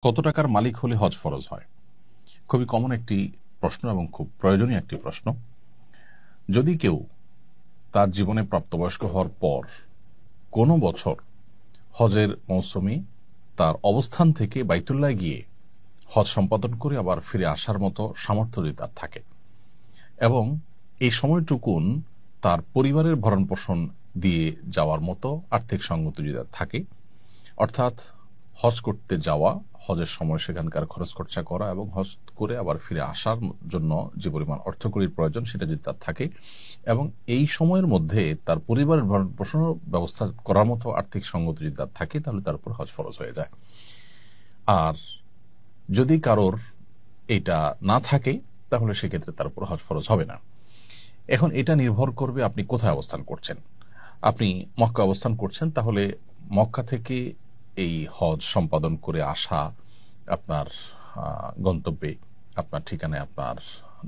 কত টাকার মালিক হলে হজ ফরজ হয়? খুবই কমন একটি প্রশ্ন এবং খুব প্রয়োজনীয় একটি প্রশ্ন। যদি কেউ তার জীবনে প্রাপ্তবয়স্ক হওয়ার পর কোনো বছর হজের মৌসুমে তার অবস্থান থেকে বাইতুল্লাহ গিয়ে হজ সম্পাদন করে আবার ফিরে আসার মতো সামর্থ্য যদি তার থাকে এবং এই সময়টুকুন তার পরিবারের ভরণ পোষণ দিয়ে যাওয়ার মতো আর্থিক সঙ্গতি যদি তার থাকে, অর্থাৎ হজ করতে যাওয়া, হজের সময় সেখানকার খরচ খরচা করা এবং হজ করে আবার ফিরে আসার জন্য যে পরিমাণ অর্থকরীর প্রয়োজন সেটা যদি তার থাকে এবং এই সময়ের মধ্যে তার পরিবারের ভরণ পোষণের ব্যবস্থা করার মতো আর্থিক সঙ্গতি যদি তার থাকে, তাহলে তার উপর হজ ফরজ হয়ে যায়। আর যদি কারোর এটা না থাকে, তাহলে সেক্ষেত্রে তার উপর হজ ফরজ হবে না। এখন এটা নির্ভর করবে আপনি কোথায় অবস্থান করছেন। আপনি মক্কা অবস্থান করছেন, তাহলে মক্কা থেকে এই হজ সম্পাদন করে আসা আপনার গন্তব্যে, আপনার ঠিকানায়, আপনার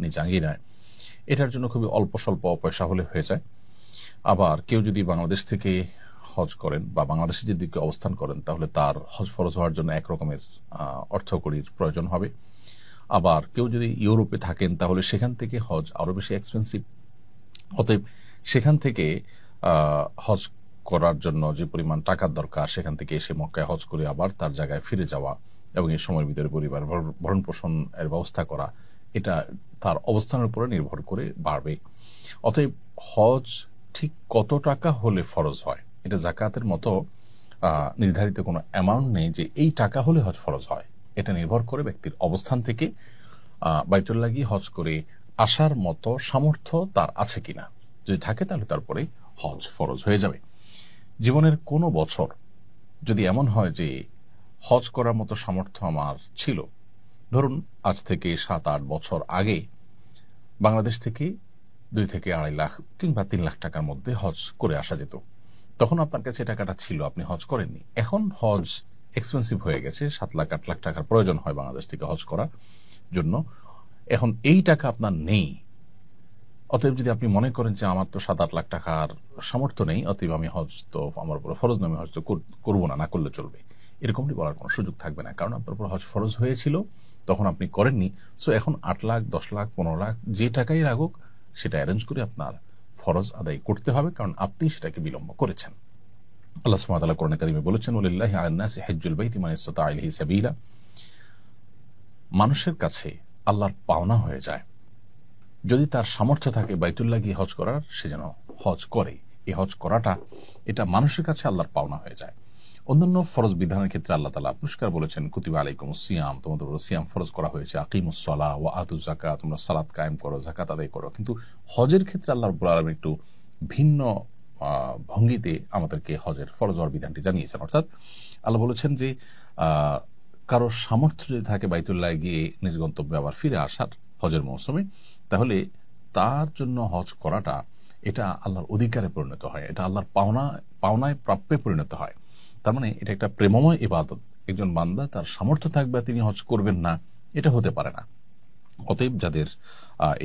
নিজ আঙ্গিনায়, এটার জন্য খুবই অল্প স্বল্প পয়সা হলে হয়ে যায়। আবার কেউ যদি বাংলাদেশ থেকে হজ করেন বা বাংলাদেশে যদি কেউ অবস্থান করেন, তাহলে তার হজ ফরজ হওয়ার জন্য একরকমের অর্থকরীর প্রয়োজন হবে। আবার কেউ যদি ইউরোপে থাকেন, তাহলে সেখান থেকে হজ আরো বেশি এক্সপেন্সিভ। অতএব সেখান থেকে হজ করার জন্য যে পরিমাণ টাকার দরকার, সেখান থেকে এসে মক্কায় হজ করে আবার তার জায়গায় ফিরে যাওয়া এবং এই সময়ের ভিতরে পরিবার ভরণ পোষণ এর ব্যবস্থা করা, এটা তার অবস্থানের উপরে নির্ভর করে বাড়বে। অতএব হজ ঠিক কত টাকা হলে ফরজ হয়, এটা জাকাতের মতো নির্ধারিত কোনো অ্যামাউন্ট নেই যে এই টাকা হলে হজ ফরজ হয়। এটা নির্ভর করে ব্যক্তির অবস্থান থেকে বাইতুল্লাহ গিয়ে হজ করে আসার মতো সামর্থ্য তার আছে কিনা। যদি থাকে, তাহলে তারপরে হজ ফরজ হয়ে যাবে। জীবনের কোনো বছর যদি এমন হয় যে হজ করার মতো সামর্থ্য আমার ছিল, ধরুন আজ থেকে 7-8 বছর আগে বাংলাদেশ থেকে 2 থেকে 2.5 লাখ কিংবা 3 লাখ টাকার মধ্যে হজ করে আসা যেত, তখন আপনার কাছে টাকাটা ছিল, আপনি হজ করেননি। এখন হজ এক্সপেন্সিভ হয়ে গেছে, 7 লাখ 8 লাখ টাকার প্রয়োজন হয় বাংলাদেশ থেকে হজ করার জন্য। এখন এই টাকা আপনার নেই। অতএব যদি আপনি মনে করেন যে আমার তো 7-8 লাখ টাকার সামর্থ্য নেই, অতএব আমি হজ তো আমার উপর ফরজ নয়, আমি হজ তো করবো না, না করলে চলবে, এরকমটি বলার কোনো সুযোগ থাকবে না। কারণ আপনার উপর হজ ফরজ হয়েছিল, তখন আপনি করেননি। সো এখন 8 লাখ, 10 লাখ, 15 লাখ যে টাকাই লাগুক, সেটা অ্যারেঞ্জ করে আপনার ফরজ আদায় করতে হবে, কারণ আপনি সেটাকে বিলম্ব করেছেন। আল্লাহ সুবহানাহু ওয়া তাআলা কোরআনে কারিমে বলেছেন, ওয়ালিল্লাহি আলান নাসি হিজ্জুল বাইতি মান ইসতাতা ইলাইহি সাবিলা। মানুষের কাছে আল্লাহর পাওনা হয়ে যায়, যদি তার সামর্থ্য থাকে বাইতুল্লাহ গিয়ে হজ করার, সে যেন হজ করে। এই হজ করাটা, এটা মানুষের কাছে আল্লাহর পাওনা হয়ে যায়। অন্যান্য ফরজ বিধানের ক্ষেত্রে আল্লাহ তাআলা পুরস্কার বলেছেন, কুতিবা আলাইকুমুস সিয়াম, তোমাদের উপর সিয়াম ফরজ করা হয়েছে, আকিমুস সালাহ ওয়া আতুজ যাকাত, তোমরা সালাত কায়েম করো, যাকাত আদায় করো। কিন্তু হজের ক্ষেত্রে আল্লাহ রাব্বুল আলামিন একটু ভিন্ন ভঙ্গিতে আমাদেরকে হজের ফরজ হওয়ার বিধানটি জানিয়েছেন। অর্থাৎ আল্লাহ বলেছেন যে কারো সামর্থ্য যদি থাকে বাইতুল্লাহ গিয়ে নিজ গন্তব্যে আবার ফিরে আসার হজের মৌসুমে, তাহলে তার জন্য হজ করাটা, এটা আল্লাহর অধিকারে পরিণত হয়, এটা আল্লাহর পাওনায় প্রাপ্যে পরিণত হয়। তার মানে এটা একটা প্রেমময় ইবাদত। একজন বান্দা তার সামর্থ্য থাকবে তিনি হজ করবেন না, এটা হতে পারে না। অতএব যাদের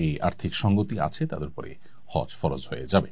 এই আর্থিক সঙ্গতি আছে, তাদের উপরে হজ ফরজ হয়ে যাবে।